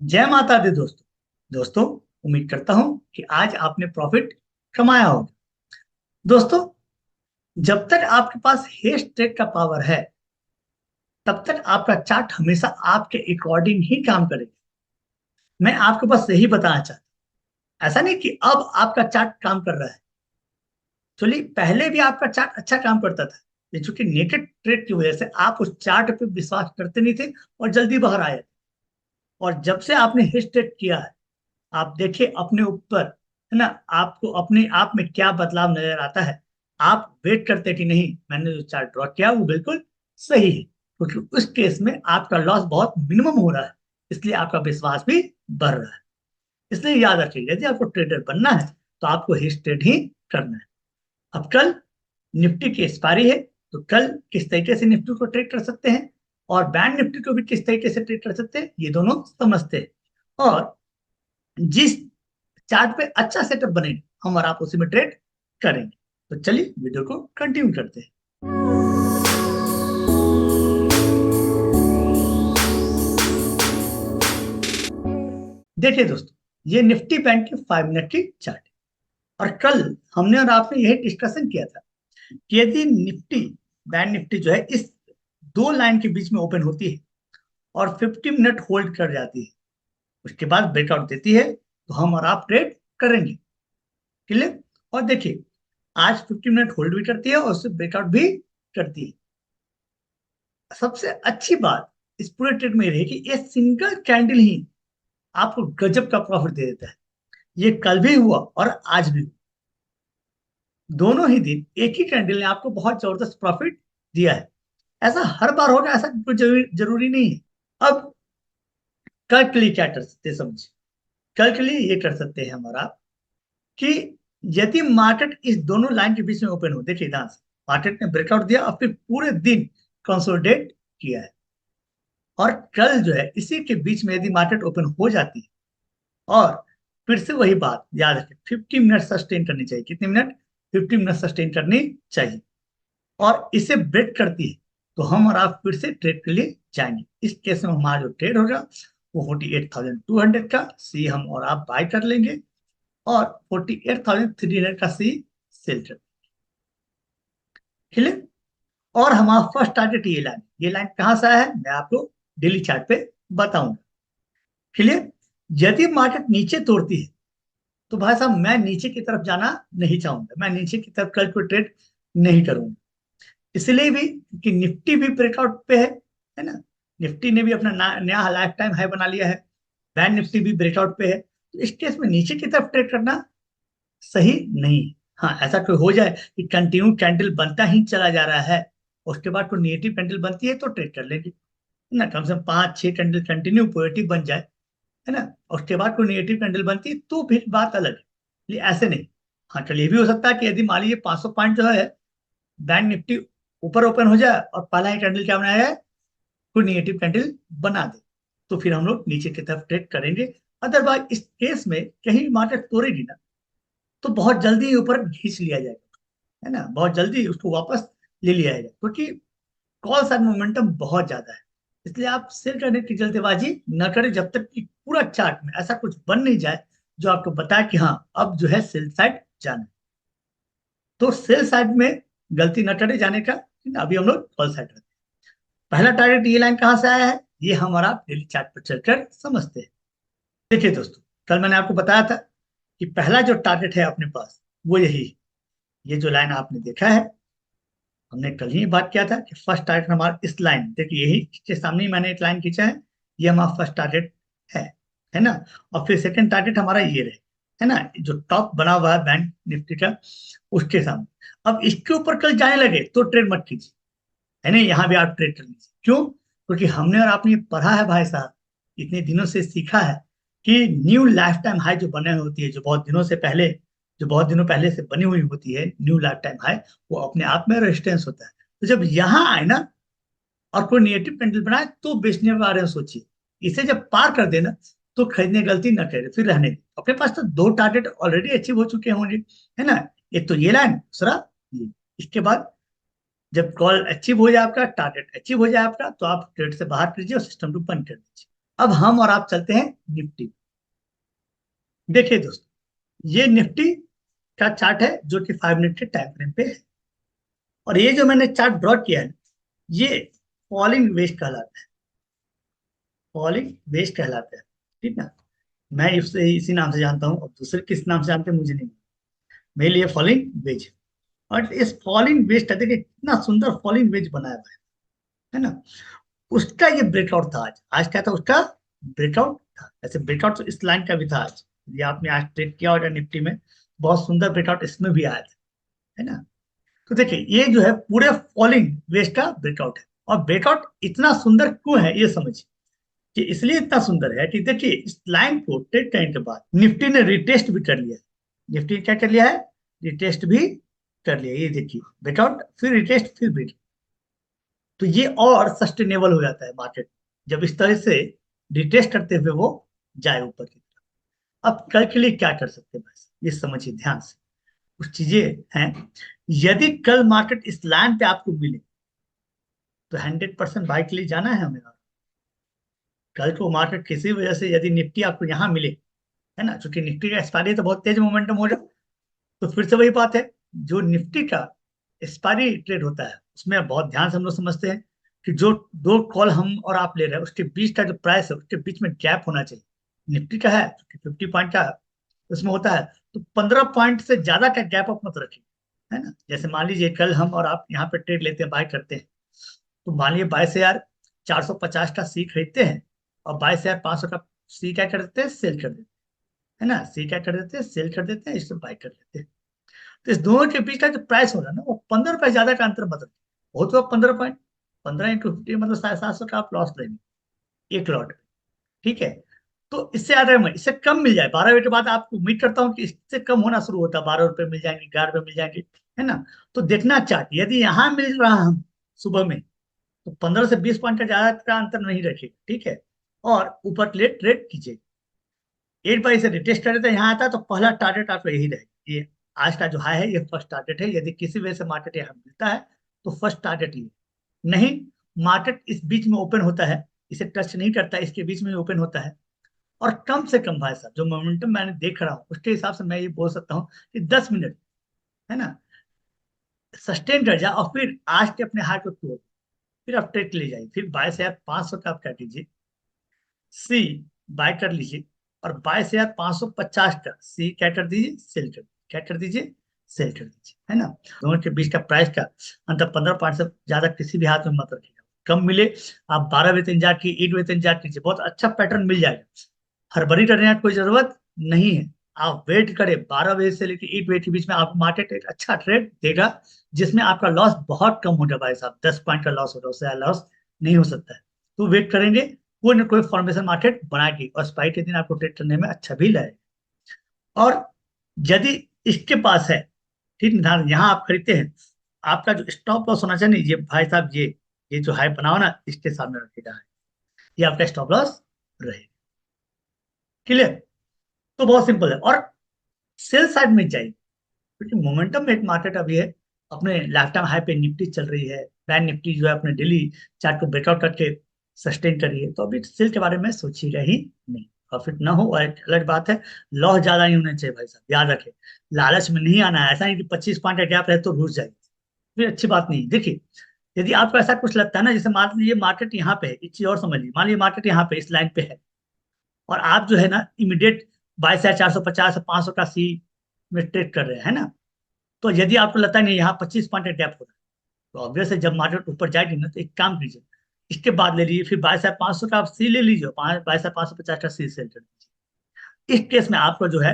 जय माता दी दोस्तों। दोस्तों, उम्मीद करता हूं कि आज आपने प्रॉफिट कमाया होगा। दोस्तों, जब तक आपके पास हेज ट्रेड का पावर है तब तक आपका चार्ट हमेशा आपके अकॉर्डिंग ही काम करेगा। मैं आपको बस यही बताना चाहता हूं, ऐसा नहीं कि अब आपका चार्ट काम कर रहा है। चलिए, पहले भी आपका चार्ट अच्छा काम करता था, लेकिन चूंकि नेकेड ट्रेड की वजह से आप उस चार्ट पे विश्वास करते नहीं थे और जल्दी बाहर आए थे। और जब से आपने हेज ट्रेड किया है, आप देखिए अपने ऊपर, है ना, आपको अपने आप में क्या बदलाव नजर आता है। आप वेट करते कि नहीं, मैंने जो चार्ट ड्रॉ किया वो बिल्कुल सही है, क्योंकि उस केस में आपका लॉस बहुत मिनिमम हो रहा है, इसलिए आपका विश्वास भी बढ़ रहा है। इसलिए याद रखिए, यदि आपको ट्रेडर बनना है तो आपको हिस्ट ट्रेड ही करना है। अब कल निफ्टी की एक्सपायरी है, तो कल किस तरीके से निफ्टी को ट्रेड कर सकते हैं और बैंक निफ्टी को भी किस तरीके से ट्रेड कर सकते हैं, ये दोनों समझते हैं। और जिस चार्ट पे अच्छा सेटअप बनेगा हम और आप उसी में ट्रेड करेंगे। तो चलिए वीडियो को कंटिन्यू करते हैं। देखिए दोस्तों, ये निफ्टी बैंक की 5 मिनट की चार्ट है। और कल हमने और आपने यही डिस्कशन किया था कि यदि निफ्टी, बैंक निफ्टी जो है, इस दो लाइन के बीच में ओपन होती है और 50 मिनट होल्ड कर जाती है, उसके बाद ब्रेकआउट देती है, तो हम और आप ट्रेड करेंगे। क्लियर? और देखिए, आज 50 मिनट होल्ड भी करती है और उससे ब्रेकआउट भी करती है। सबसे अच्छी बात इस पूरे ट्रेड में ये रही कि ये सिंगल कैंडल ही आपको गजब का प्रॉफिट दे देता है। ये कल भी हुआ और आज भी हुआ। दोनों ही दिन एक ही कैंडल ने आपको बहुत जबरदस्त प्रॉफिट दिया है। ऐसा हर बार होगा ऐसा कोई जरूरी नहीं है। अब कल के लिए क्या कर सकते हैं समझिए। कल के लिए ये कर सकते हैं हमारा कि यदि मार्केट इस दोनों लाइन के बीच में ओपन हो, देखिए ध्यान से, मार्केट ने ब्रेकआउट दिया और फिर पूरे दिन कंसोलिडेट किया है। और कल जो है इसी के बीच में यदि मार्केट ओपन हो जाती है और फिर से वही बात याद रखें, 50 मिनट सस्टेन करनी चाहिए। कितने मिनट? 50 मिनट सस्टेन करनी चाहिए। और इसे ब्रेक करती है तो हम और आप फिर से ट्रेड के लिए जाएंगे। इस केस में हमारा जो ट्रेड होगा वो 48,200 का सी हम और आप बाय कर लेंगे और 48,300 का सी सेल कर लेंगे। और हमारा फर्स्ट टारगेट ये लाइन कहां से आया है मैं आपको डेली चार्ट पे बताऊंगा। क्लियर? यदि मार्केट नीचे तोड़ती है तो भाई साहब मैं नीचे की तरफ जाना नहीं चाहूंगा, मैं नीचे की तरफ कल को ट्रेड नहीं करूंगा। इसलिए भी कि निफ्टी भी ब्रेकआउट पे है ना, निफ्टी ने भी अपना नया लाइफ टाइम हाई बना लिया है। बैंक निफ्टी भी ब्रेकआउट पे है, तो इस केस में नीचे की तरफ ट्रेड करना सही नहीं है। हाँ, ऐसा कोई हो जाए कि कंटिन्यू कैंडल बनता ही चला जा रहा है, उसके बाद कोई नेगेटिव कैंडल बनती है तो ट्रेड कर लेंगे, है ना। कम से कम 5-6 कैंडल कंटिन्यू पॉजिटिव बन जाए, है ना, उसके बाद कोई नेगेटिव कैंडल बनती है तो फिर बात अलग है, लेकिन ऐसे नहीं। हाँ चलिए, ये भी हो सकता है कि यदि मान लीजिए 500 पॉइंट जो है बैंक निफ्टी ऊपर ओपन हो जाए और पहला ही कैंडल क्या बनाया है, कोई निगेटिव कैंडल बना दे, तो फिर हम लोग नीचे की तरफ ट्रेड करेंगे। अदरवाइज इस केस में कहीं मार्केट तोड़ेगी ना तो बहुत जल्दी ही ऊपर खींच लिया जाएगा, है ना, बहुत जल्दी उसको वापस ले लिया जाएगा, क्योंकि कॉल साइड मोमेंटम बहुत ज्यादा है। इसलिए आप सेल करने की जल्दबाजी न करें जब तक कि पूरा चार्ट में ऐसा कुछ बन नहीं जाए जो आपको बताए कि हाँ अब जो है सेल साइड जाना है। तो सेल साइड में गलती न करें जाने का, अभी हम लोग कॉल साइड रहते हैं। पहला टारगेट ये लाइन कहां से आया है, ये हमारा डेली चार्ट पर चलकर समझते हैं। देखिए दोस्तों, कल मैंने आपको बताया था कि पहला जो टारगेट है अपने पास वो यही है। ये जो लाइन आपने देखा है, हमने कल ही बात किया था कि फर्स्ट टारगेट हमारा इस लाइन, देखिए यही के सामने ही मैंने एक लाइन खींचा है, ये हमारा फर्स्ट टारगेट है है ना। और फिर सेकंड टारगेट हमारा ये रहे, है ना, जो टॉप बना हुआ है बैंक निफ्टी का, उसके सामने। अब इसके ऊपर कल जाने लगे तो ट्रेड मत कीजिए, है ना, यहाँ भी आप ट्रेड कर लीजिए। क्यों? क्योंकि हमने और आपने ये पढ़ा है भाई साहब, इतने दिनों से सीखा है कि न्यू लाइफ टाइम हाई जो बने होती है, जो बहुत दिनों पहले से बनी हुई होती है न्यू लाइफ टाइम हाई, वो अपने आप में रेजिस्टेंस होता है। तो जब यहाँ आए ना और कोई नेगेटिव कैंडल बनाए तो बेचने के बारे में सोचिए। इसे जब पार कर देना तो खरीदने की गलती न करे, फिर रहने दे। अपने पास तो दो टारगेट ऑलरेडी अचीव हो चुके होंगे, है ना। एक तो ये लाइन, दूसरा ये। इसके बाद जब कॉल अचीव हो जाए आपका, टारगेट अचीव हो जाए आपका, तो आप ट्रेड से बाहर कीजिए और सिस्टम को बंद कर दीजिए। अब हम और आप चलते हैं निफ्टी। देखिए दोस्तों, ये निफ्टी का चार्ट है जो कि 5 मिनट के टाइम फ्रेम पे है, और ये जो मैंने चार्ट ड्रॉ किया है ये फॉलिंग वेज कहलाता है। फॉलिंग वेज कहलाता है, ठीक ना। मैं इससे इसी नाम से जानता हूँ, और दूसरे किस नाम से जानते हैं मुझे नहीं, मेरे लिए फॉलिंग वेज। और इस फॉलिंग वेज का देखिए कितना सुंदर फॉलिंग वेज बनाया हुआ है ना। उसका ये ब्रेकआउट था आज। आज क्या था उसका? ब्रेकआउट था। ऐसे ब्रेकआउट तो इस लाइन का भी था आज, ये आपने आज ट्रेड किया होगा निफ्टी में, बहुत सुंदर ब्रेकआउट इसमें भी आया था, है ना। तो देखिए ये जो है पूरे फॉलिंग वेज का ब्रेकआउट है, और ब्रेकआउट इतना सुंदर क्यों है ये समझिए, कि इसलिए इतना सुंदर है कि देखिए इस लाइन को ट्रेड करने के बाद निफ्टी ने रिटेस्ट भी कर लिया है। निफ्टी ने क्या कर लिया है? रिटेस्ट भी कर लिया। ये देखिए ब्रेकआउट, फिर रिटेस्ट, फिर ब्रेकआउट। तो ये और सस्टेनेबल हो जाता है मार्केट जब इस तरह से रिटेस्ट करते हुए वो जाए ऊपर की तरफ। अब कल के लिए क्या कर सकते हैं बस ये समझिए ध्यान से, कुछ चीजें हैं। यदि कल मार्केट इस लाइन पे आपको मिले तो 100% बाई के लिए जाना है हमें। कल को मार्केट किसी वजह से यदि निफ्टी आपको यहाँ मिले, है ना, क्योंकि निफ्टी का एक्सपायरी तो बहुत तेज मोमेंटम हो जाए, तो फिर से वही बात है, जो निफ्टी का एक्सपायरी ट्रेड होता है उसमें बहुत ध्यान से हम लोग समझते हैं कि जो दो कॉल हम और आप ले रहे हैं उसके बीच का जो प्राइस है उसके बीच में गैप होना चाहिए। निफ्टी का है 50 पॉइंट का उसमें होता है, तो 15 पॉइंट से ज्यादा का गैप आप मत रखिए, है ना। जैसे मान लीजिए कल हम और आप यहाँ पे ट्रेड लेते हैं, बाय करते हैं, तो मान लीजिए 22,450 का सी खरीदते हैं, और 22,500 का सी क्या कर देते हैं? सेल कर देते हैं, है ना। सी क्या कर देते हैं? सेल कर देते हैं, इसको बाय कर लेते हैं। तो इस दोनों के बीच का जो प्राइस हो रहा है ना वो 15 रुपए ज्यादा का अंतर मत रखिए। हो तो 15 पॉइंट, 15 × 50 मतलब 750 का आप लॉस लेंगे एक लॉट में, ठीक है। तो इससे ज्यादा में इससे कम मिल जाए 12 बजे के बाद, आपको उम्मीद करता हूँ कि इससे कम होना शुरू होता है, 12 रुपए मिल जाएंगे, 11 रुपए मिल जाएंगे, है ना। तो देखना चाहिए यदि यहाँ मिल रहा है हम सुबह में, तो 15 से 20 पॉइंट का ज्यादा का अंतर नहीं रखिए, ठीक है। और ऊपर के लिए ट्रेड कीजिए। एक बार इसे रिटेस्ट करे तो यहाँ आता है, तो पहला टारगेट आपका यही रहेगा। ये आज का जो हाई है ये फर्स्ट टारगेट है, यदि किसी वजह से मार्केट यहाँ मिलता है तो फर्स्ट टारगेट ये। नहीं, मार्केट इस बीच में ओपन होता है, इसे टच नहीं करता, इसके बीच में ओपन होता है, और कम से कम भाई साहब जो मोमेंटम मैंने देख रहा हूँ उसके हिसाब से मैं ये बोल सकता हूँ कि 10 मिनट, है ना, सस्टेन कर जाए और फिर आज के अपने हाई को तोड़, फिर आप ट्रेड ले जाइए, फिर 22,500 का आप क्या कीजिए? सी बाय कर लीजिए, और 22,550 का सी क्या कर दीजिए? सेल कर, क्या कर दीजिए? सेल कर दीजिए, है ना। दोनों के बीच का प्राइस का अंतर 15 पॉइंट से ज्यादा किसी भी हाथ में मत रखिएगा। कम मिले आप 12 बजे इंतजार की, 1 बजे इंतजार कीजिए, बहुत अच्छा पैटर्न मिल जाएगा। हड़बड़ी करने की कोई जरूरत नहीं है। आप वेट करें, 12 बजे से लेकर 1 बजे के बीच में आप मार्केट एक अच्छा ट्रेड देगा, जिसमें आपका लॉस बहुत कम होगा भाई साहब। 10 पॉइंट का लॉस होगा, उससे ज्यादा लॉस नहीं हो सकता है। तो वेट करेंगे, कोई ना कोई फॉर्मेशन मार्केट बनाएगी, और स्पाइक के दिन आपको ट्रेड करने में अच्छा भी लगेगा। और यदि इसके पास है, ठीक ना, यहाँ आप खरीदते हैं, आपका जो स्टॉप लॉस होना चाहिए, ये भाई साहब ये जो हाई बनाओ ना इसके सामने रखेगा, ये आपका स्टॉप लॉस रहेगा। क्लियर? तो बहुत सिंपल है। और सेल साइड में जाइए, क्योंकि मोमेंटम में एक मार्केट अभी है, अपने लाइफ टाइम हाई पे निफ्टी चल रही है, बैंक निफ्टी जो है अपने डेली चार्ट को ब्रेकआउट करके सस्टेन कर रही है, तो अभी सेल के बारे में सोचिएगा ही नहीं। प्रॉफिट ना हो, और एक अलग बात है, लॉस ज्यादा नहीं होना चाहिए भाई साहब, याद रखें। लालच में नहीं आना है, ऐसा नहीं कि 25 पॉइंट का गैप रहे तो घुस जाएगी, फिर अच्छी बात नहीं। देखिए यदि आपको ऐसा कुछ लगता है ना, जैसे मान लीजिए मार्केट यहाँ पे है, एक चीज और समझ लीजिए, मान लीजिए मार्केट यहाँ पे इस लाइन पे है, और आप जो है ना इमीडिएट 22,450 500 का सी में ट्रेड कर रहे हैं, है ना। तो यदि आपको लगता है नहीं यहाँ 25 पॉइंट का गैप हो रहा है, तो ऑब्वियस है जब मार्केट ऊपर जाएगी ना तो एक काम कीजिए, इसके बाद ले लीजिए, फिर 22,500 का आप सी ले लीजिए, 22,550 का सी सेल कर दीजिए। इस केस में आपको जो है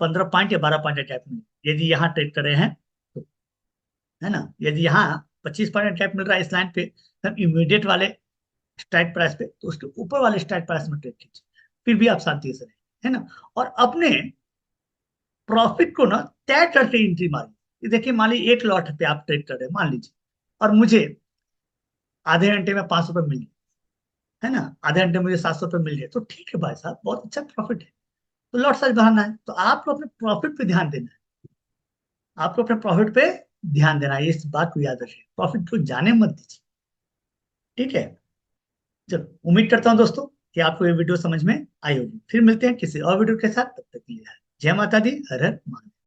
15 पॉइंट या 12 पॉइंट का गैप मिले, यदि यहाँ ट्रेड कर रहे हैं तो, है ना। यदि यहाँ 25 पॉइंट का गैप मिल रहा है इस लाइन पे, तब इमीडिएट वाले स्ट्राइक प्राइस पे, तो उसके ऊपर वाले स्ट्राइक प्राइस में ट्रेड कीजिए, फिर भी आप शांति से रहें, है ना। और अपने प्रॉफिट को ना तय करके एंट्री मारिए। ये देखिए मान लीजिए एक लॉट पे आप ट्रेड कर रहे हैं मान लीजिए, और मुझे आधे घंटे में 500 रुपये मिल गए, है ना, आधे घंटे में मुझे 700 रुपये मिल गए, तो ठीक है भाई साहब, बहुत अच्छा प्रॉफिट है। तो लॉट साइज बढ़ाना है, तो आपको अपने प्रॉफिट पे ध्यान देना है। आपको अपने प्रॉफिट पे ध्यान देना है, इस बात को याद रखिए, प्रॉफिट को जाने मत दीजिए, ठीक है। चलो, उम्मीद करता हूँ दोस्तों कि आपको ये वीडियो समझ में आई होगी। फिर मिलते हैं किसी और वीडियो के साथ, तब तक के लिए जय माता दी, हर हर महादेव।